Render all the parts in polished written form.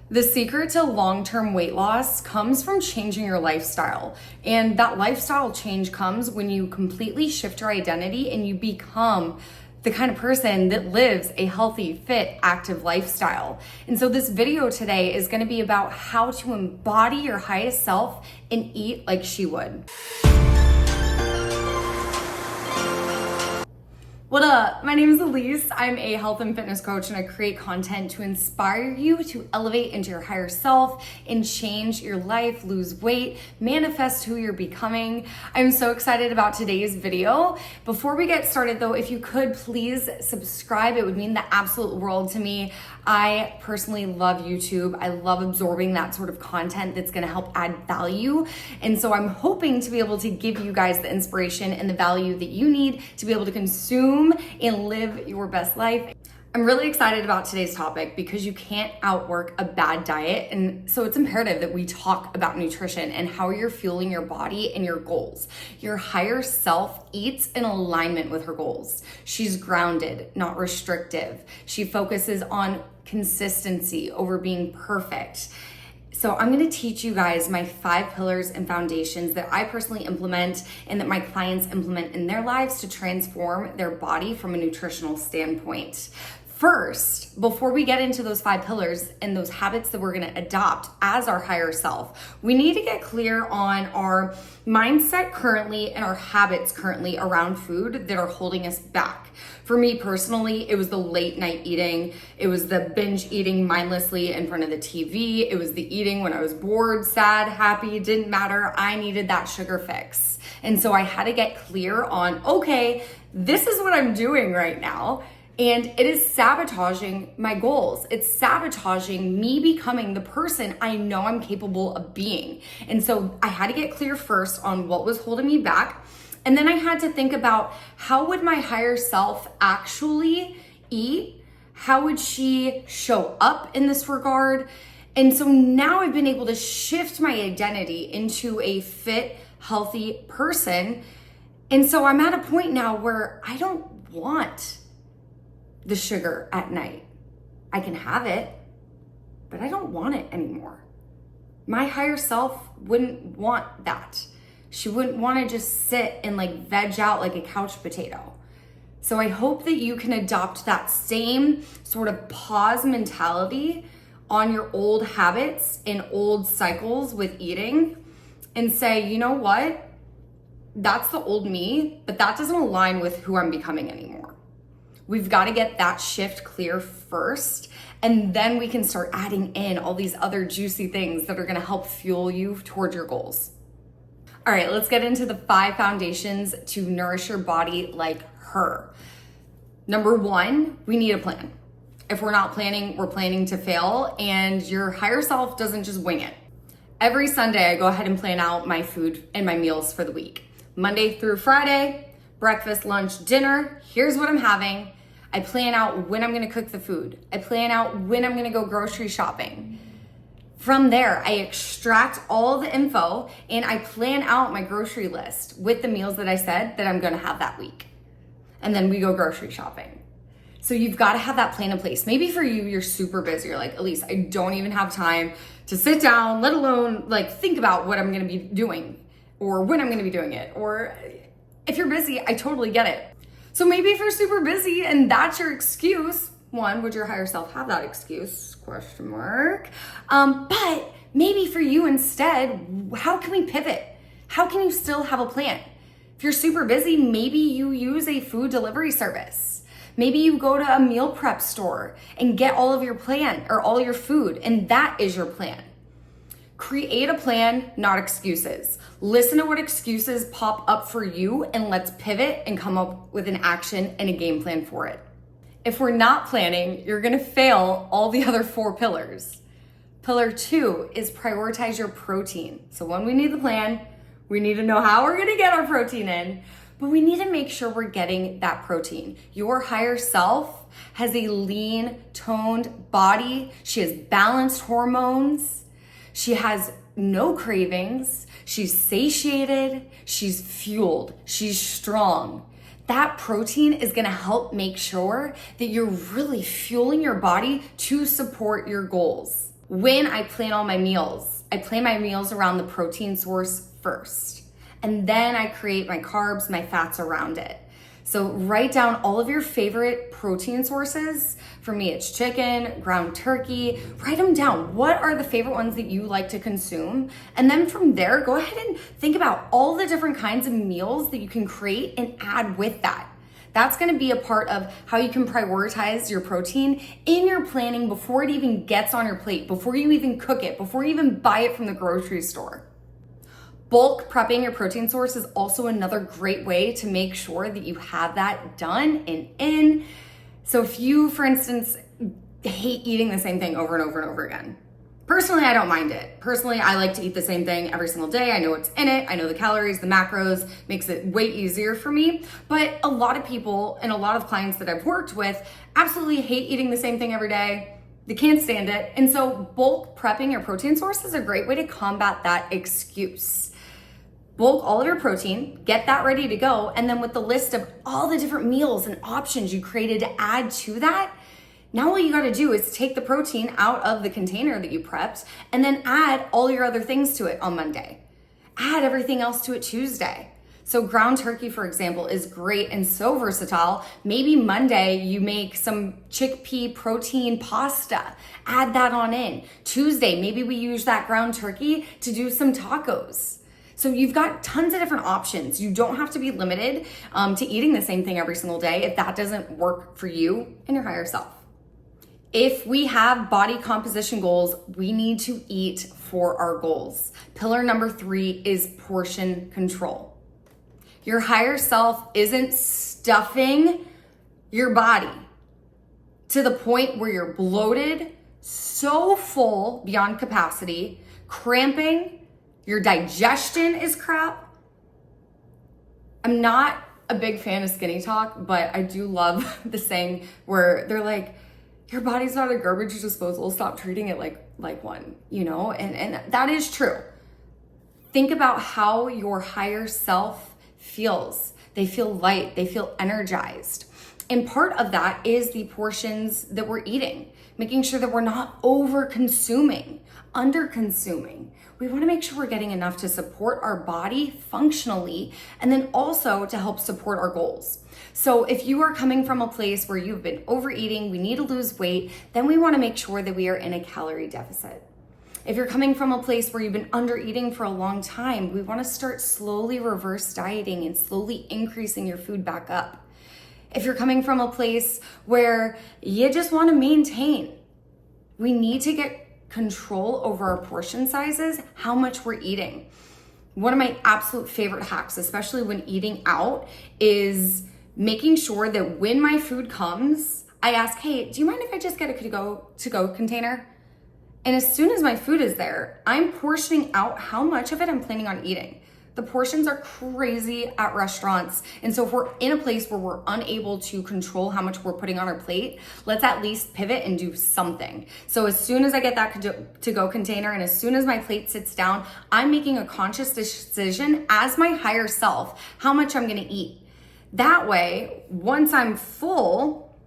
The secret to long-term weight loss comes from changing your lifestyle. And that lifestyle change comes when you completely shift your identity and you become the kind of person that lives a healthy, fit, active lifestyle. And so this video today is going to be about how to embody your highest self and eat like she would. What up? My name is Elise. I'm a health and fitness coach and I create content to inspire you to elevate into your higher self and change your life, lose weight, manifest who you're becoming. I'm so excited about today's video. Before we get started though, if you could please subscribe, it would mean the absolute world to me. I personally love YouTube. I love absorbing that sort of content that's gonna help add value. And so I'm hoping to be able to give you guys the inspiration and the value that you need to be able to consume and live your best life. I'm really excited about today's topic because you can't outwork a bad diet. And so it's imperative that we talk about nutrition and how you're fueling your body and your goals. Your higher self eats in alignment with her goals. She's grounded, not restrictive. She focuses on consistency over being perfect. So I'm gonna teach you guys my 5 pillars and foundations that I personally implement and that my clients implement in their lives to transform their body from a nutritional standpoint. First, before we get into those 5 pillars and those habits that we're gonna adopt as our higher self, we need to get clear on our mindset currently and our habits currently around food that are holding us back. For me personally, it was the late night eating. It was the binge eating mindlessly in front of the TV. It was the eating when I was bored, sad, happy, didn't matter. I needed that sugar fix. And so I had to get clear on, okay, this is what I'm doing right now. And it is sabotaging my goals. It's sabotaging me becoming the person I know I'm capable of being. And so I had to get clear first on what was holding me back. And then I had to think about how would my higher self actually eat? How would she show up in this regard? And so now I've been able to shift my identity into a fit, healthy person. And so I'm at a point now where I don't want the sugar at night. I can have it, but I don't want it anymore. My higher self wouldn't want that. She wouldn't want to just sit and like veg out like a couch potato. So I hope that you can adopt that same sort of pause mentality on your old habits and old cycles with eating and say, you know what? That's the old me, but that doesn't align with who I'm becoming anymore. We've got to get that shift clear first, and then we can start adding in all these other juicy things that are going to help fuel you towards your goals. All right, let's get into the 5 foundations to nourish your body like her. Number 1, we need a plan. If we're not planning, we're planning to fail, and your higher self doesn't just wing it. Every Sunday, I go ahead and plan out my food and my meals for the week. Monday through Friday, breakfast, lunch, dinner, here's what I'm having. I plan out when I'm gonna cook the food. I plan out when I'm gonna go grocery shopping. From there, I extract all the info and I plan out my grocery list with the meals that I said that I'm gonna have that week. And then we go grocery shopping. So you've gotta have that plan in place. Maybe for you, you're super busy. You're like, Elise, I don't even have time to sit down, let alone like think about what I'm gonna be doing or when I'm gonna be doing it. Or if you're busy, I totally get it. So maybe if you're super busy and that's your excuse, one, would your higher self have that excuse? Question mark. But maybe for you instead, how can we pivot? How can you still have a plan? If you're super busy, maybe you use a food delivery service. Maybe you go to a meal prep store and get all of your plan or all your food, and that is your plan. Create a plan, not excuses. Listen to what excuses pop up for you and let's pivot and come up with an action and a game plan for it. If we're not planning, you're gonna fail all the other 4 pillars. Pillar 2 is prioritize your protein. So when we need the plan, we need to know how we're gonna get our protein in, but we need to make sure we're getting that protein. Your higher self has a lean, toned body. She has balanced hormones. She has no cravings. She's satiated. She's fueled. She's strong. That protein is gonna help make sure that you're really fueling your body to support your goals. When I plan all my meals, I plan my meals around the protein source first. And then I create my carbs, my fats around it. So write down all of your favorite protein sources. For me, it's chicken, ground turkey. Write them down. What are the favorite ones that you like to consume? And then from there, go ahead and think about all the different kinds of meals that you can create and add with that. That's gonna be a part of how you can prioritize your protein in your planning before it even gets on your plate, before you even cook it, before you even buy it from the grocery store. Bulk prepping your protein source is also another great way to make sure that you have that done and in. So if you, for instance, hate eating the same thing over and over and over again, personally, I don't mind it. Personally, I like to eat the same thing every single day. I know what's in it. I know the calories, the macros, makes it way easier for me. But a lot of people and a lot of clients that I've worked with absolutely hate eating the same thing every day. They can't stand it. And so bulk prepping your protein source is a great way to combat that excuse. Bulk all of your protein, get that ready to go, and then with the list of all the different meals and options you created to add to that, now all you gotta do is take the protein out of the container that you prepped and then add all your other things to it on Monday. Add everything else to it Tuesday. So ground turkey, for example, is great and so versatile. Maybe Monday you make some chickpea protein pasta. Add that on in. Tuesday, maybe we use that ground turkey to do some tacos. So you've got tons of different options. You don't have to be limited to eating the same thing every single day if that doesn't work for you and your higher self. If we have body composition goals, we need to eat for our goals. Pillar number 3 is portion control. Your higher self isn't stuffing your body to the point where you're bloated, so full beyond capacity, cramping, your digestion is crap. I'm not a big fan of skinny talk, but I do love the saying where they're like, your body's not a garbage disposal, stop treating it like one, you know? And that is true. Think about how your higher self feels. They feel light, they feel energized. And part of that is the portions that we're eating, making sure that we're not over consuming, under consuming. We want to make sure we're getting enough to support our body functionally and then also to help support our goals. So if you are coming from a place where you've been overeating, we need to lose weight, then we want to make sure that we are in a calorie deficit. If you're coming from a place where you've been under eating for a long time, we want to start slowly reverse dieting and slowly increasing your food back up. If you're coming from a place where you just want to maintain, we need to get control over our portion sizes, how much we're eating. One of my absolute favorite hacks, especially when eating out, is making sure that when my food comes, I ask, hey, do you mind if I just get a to-go container? And as soon as my food is there, I'm portioning out how much of it I'm planning on eating. The portions are crazy at restaurants. And so if we're in a place where we're unable to control how much we're putting on our plate, let's at least pivot and do something. So as soon as I get that to-go container and as soon as my plate sits down, I'm making a conscious decision as my higher self, how much I'm gonna eat. That way, once I'm full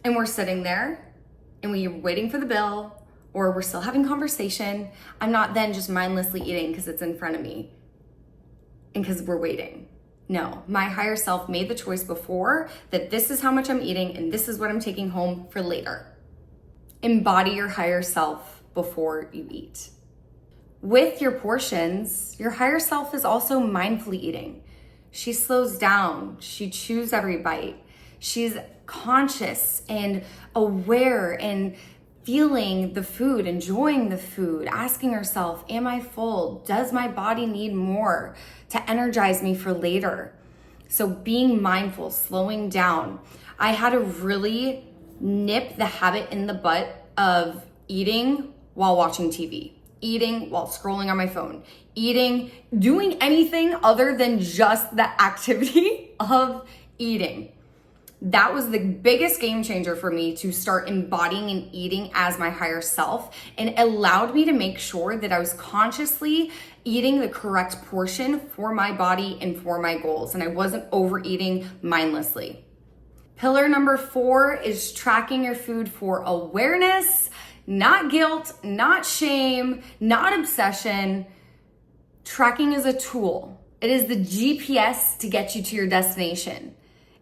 and we're sitting there and we're waiting for the bill or we're still having conversation, I'm not then just mindlessly eating because it's in front of me and because we're waiting. No, my higher self made the choice before that this is how much I'm eating and this is what I'm taking home for later. Embody your higher self before you eat. With your portions, your higher self is also mindfully eating. She slows down, she chews every bite. She's conscious and aware and feeling the food, enjoying the food, asking herself, am I full? Does my body need more to energize me for later? So being mindful, slowing down. I had to really nip the habit in the butt of eating while watching TV, eating while scrolling on my phone, eating, doing anything other than just the activity of eating. That was the biggest game changer for me to start embodying and eating as my higher self, and allowed me to make sure that I was consciously eating the correct portion for my body and for my goals, and I wasn't overeating mindlessly. Pillar number 4 is tracking your food for awareness, not guilt, not shame, not obsession. Tracking is a tool. It is the GPS to get you to your destination.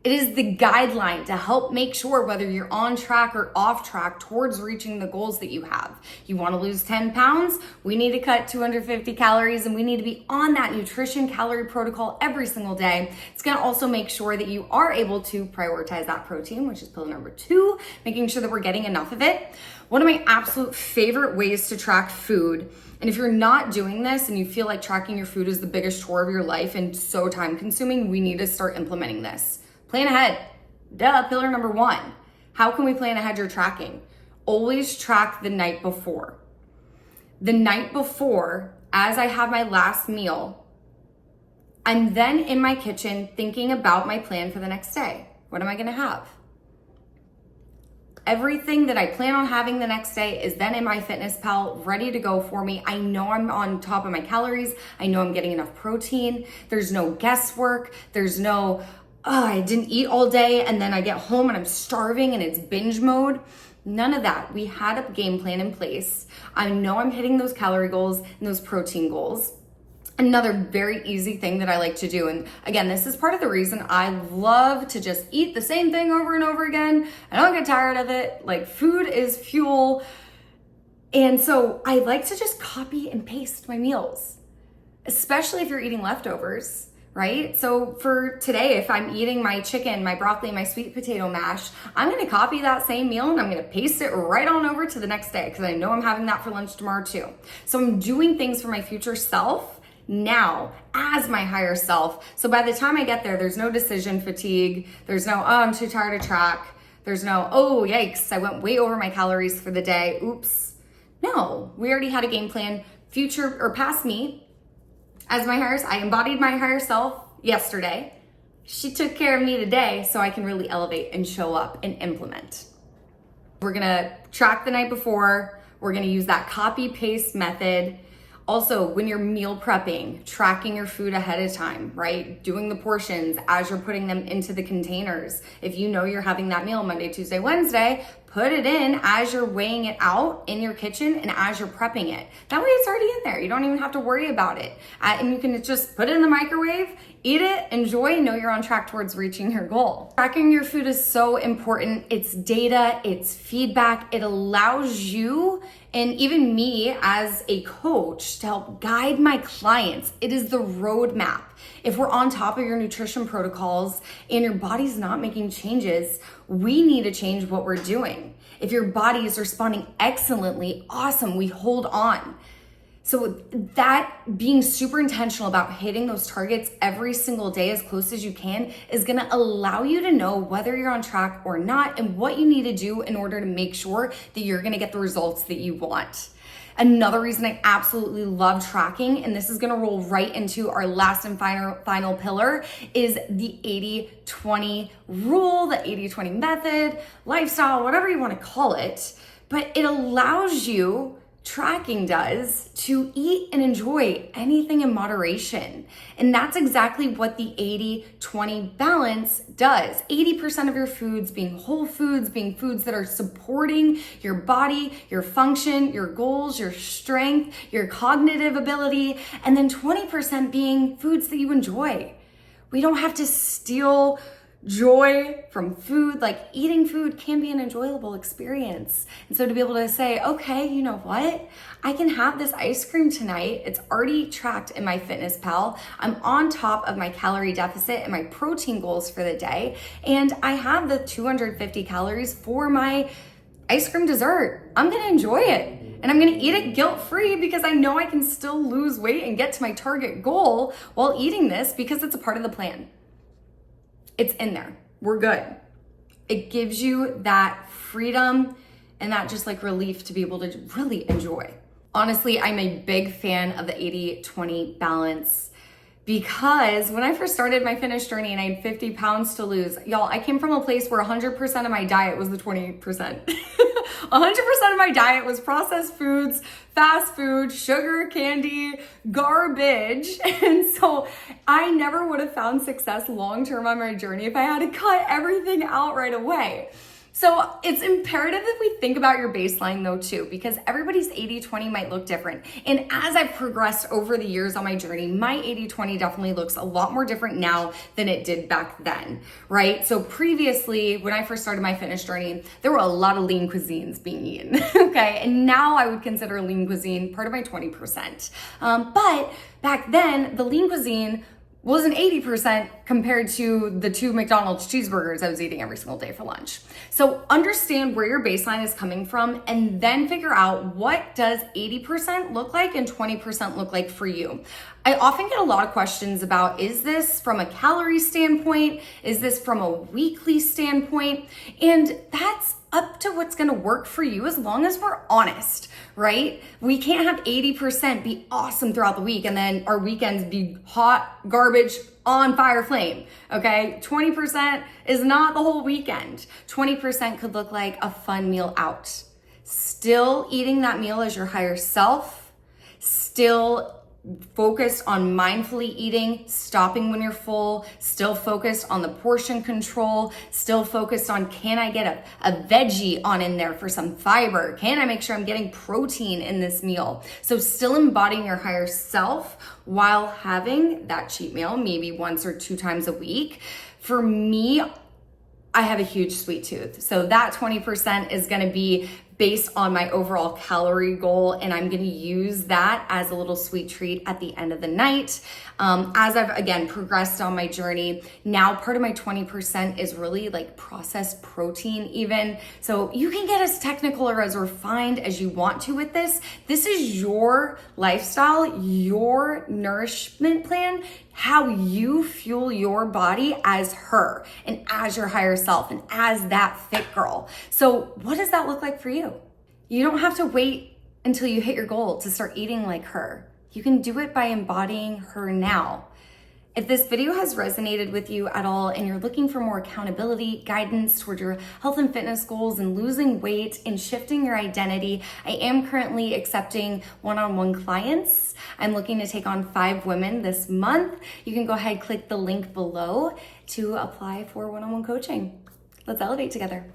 It is the guideline to help make sure whether you're on track or off track towards reaching the goals that you have. You want to lose 10 pounds? We need to cut 250 calories and we need to be on that nutrition calorie protocol every single day. It's going to also make sure that you are able to prioritize that protein, which is pillar number 2, making sure that we're getting enough of it. One of my absolute favorite ways to track food, and if you're not doing this and you feel like tracking your food is the biggest chore of your life and so time consuming, we need to start implementing this. Plan ahead. Duh, pillar number 1. How can we plan ahead your tracking? Always track the night before. The night before, as I have my last meal, I'm then in my kitchen thinking about my plan for the next day. What am I gonna have? Everything that I plan on having the next day is then in my fitness pal, ready to go for me. I know I'm on top of my calories. I know I'm getting enough protein. There's no guesswork. There's no, I didn't eat all day and then I get home and I'm starving and it's binge mode. None of that. We had a game plan in place. I know I'm hitting those calorie goals and those protein goals. Another very easy thing that I like to do, and again, this is part of the reason I love to just eat the same thing over and over again. I don't get tired of it. Like, food is fuel. And so I like to just copy and paste my meals, especially if you're eating leftovers. Right? So for today, if I'm eating my chicken, my broccoli, my sweet potato mash, I'm going to copy that same meal and I'm going to paste it right on over to the next day because I know I'm having that for lunch tomorrow too. So I'm doing things for my future self now as my higher self. So by the time I get there, there's no decision fatigue. There's no, oh, I'm too tired to track. There's no, oh, yikes, I went way over my calories for the day. Oops. No, we already had a game plan. Future or past me, as my higher, I embodied my higher self yesterday. She took care of me today so I can really elevate and show up and implement. We're gonna track the night before. We're gonna use that copy paste method. Also, when you're meal prepping, tracking your food ahead of time, right? Doing the portions as you're putting them into the containers. If you know you're having that meal Monday, Tuesday, Wednesday, put it in as you're weighing it out in your kitchen and as you're prepping it. That way it's already in there. You don't even have to worry about it. And you can just put it in the microwave, eat it, enjoy, know you're on track towards reaching your goal. Tracking your food is so important. It's data, it's feedback. It allows you and even me as a coach to help guide my clients. It is the roadmap. If we're on top of your nutrition protocols and your body's not making changes, we need to change what we're doing. If your body is responding excellently, awesome, we hold on. So that being super intentional about hitting those targets every single day as close as you can is gonna allow you to know whether you're on track or not and what you need to do in order to make sure that you're gonna get the results that you want. Another reason I absolutely love tracking, and this is gonna roll right into our last and final pillar, is the 80-20 rule, the 80-20 method, lifestyle, whatever you wanna call it. But it allows you, tracking does, to eat and enjoy anything in moderation. And that's exactly what the 80-20 balance does. 80% of your foods being whole foods, being foods that are supporting your body, your function, your goals, your strength, your cognitive ability, and then 20% being foods that you enjoy. We don't have to steal joy from food. Like, eating food can be an enjoyable experience. And so to be able to say, okay, you know what? I can have this ice cream tonight. It's already tracked in my fitness pal. I'm on top of my calorie deficit and my protein goals for the day. And I have the 250 calories for my ice cream dessert. I'm gonna enjoy it. And I'm gonna eat it guilt-free because I know I can still lose weight and get to my target goal while eating this because it's a part of the plan. It's in there. We're good. It gives you that freedom and that just like relief to be able to really enjoy. Honestly, I'm a big fan of the 80-20 balance because when I first started my fitness journey and I had 50 pounds to lose, y'all, I came from a place where 100% of my diet was the 20%. 100% of my diet was processed foods, fast food, sugar, candy, garbage. And so I never would have found success long-term on my journey if I had to cut everything out right away. So it's imperative that we think about your baseline though too, because everybody's 80-20 might look different. And as I've progressed over the years on my journey, my 80-20 definitely looks a lot more different now than it did back then, right? So previously, when I first started my fitness journey, there were a lot of lean cuisines being eaten, okay? And now I would consider lean cuisine part of my 20%. But back then, the lean cuisine was an 80% compared to the 2 McDonald's cheeseburgers I was eating every single day for lunch. So understand where your baseline is coming from and then figure out what does 80% look like and 20% look like for you. I often get a lot of questions about, is this from a calorie standpoint? Is this from a weekly standpoint? And that's up to what's gonna work for you as long as we're honest, right? We can't have 80% be awesome throughout the week and then our weekends be hot garbage on fire flame, okay? 20% is not the whole weekend. 20% could look like a fun meal out. Still eating that meal as your higher self, still focused on mindfully eating, stopping when you're full, still focused on the portion control, still focused on, can I get a veggie on in there for some fiber? Can I make sure I'm getting protein in this meal? So still embodying your higher self while having that cheat meal, maybe once or 2 times a week. For me, I have a huge sweet tooth. So that 20% is gonna be based on my overall calorie goal, and I'm gonna use that as a little sweet treat at the end of the night. As I've, again, progressed on my journey, now part of my 20% is really like processed protein even. So you can get as technical or as refined as you want to with this. This is your lifestyle, your nourishment plan, how you fuel your body as her and as your higher self and as that fit girl. So what does that look like for you? You don't have to wait until you hit your goal to start eating like her. You can do it by embodying her now. If this video has resonated with you at all and you're looking for more accountability, guidance toward your health and fitness goals and losing weight and shifting your identity, I am currently accepting one-on-one clients. I'm looking to take on 5 women this month. You can go ahead, click the link below to apply for one-on-one coaching. Let's elevate together.